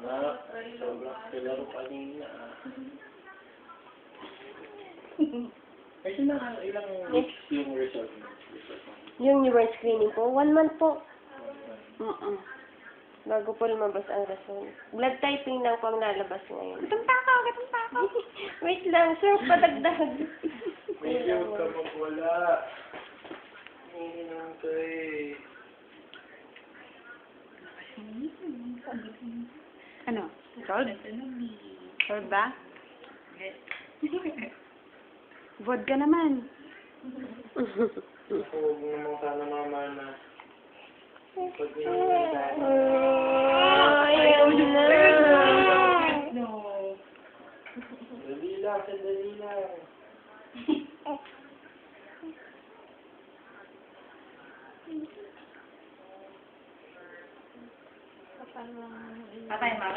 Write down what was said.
Sobrang kilaro kanina. Ay, ilang weeks yung result mo? Yung newborn screening po, 1 month po. Bago po lumabas ang rason. Blood typing lang po ang lalabas ngayon. Gatumpa ako! Wait lang, sir, padagdag. Medyo huwag ka magwala. Hindi naman ka eh. Ano? Cold? Cold ba? Vodka naman. Ako, huwag mo naman sana mama na. Pag Ayun na. Dali lang, sandali lang. Patay, mama.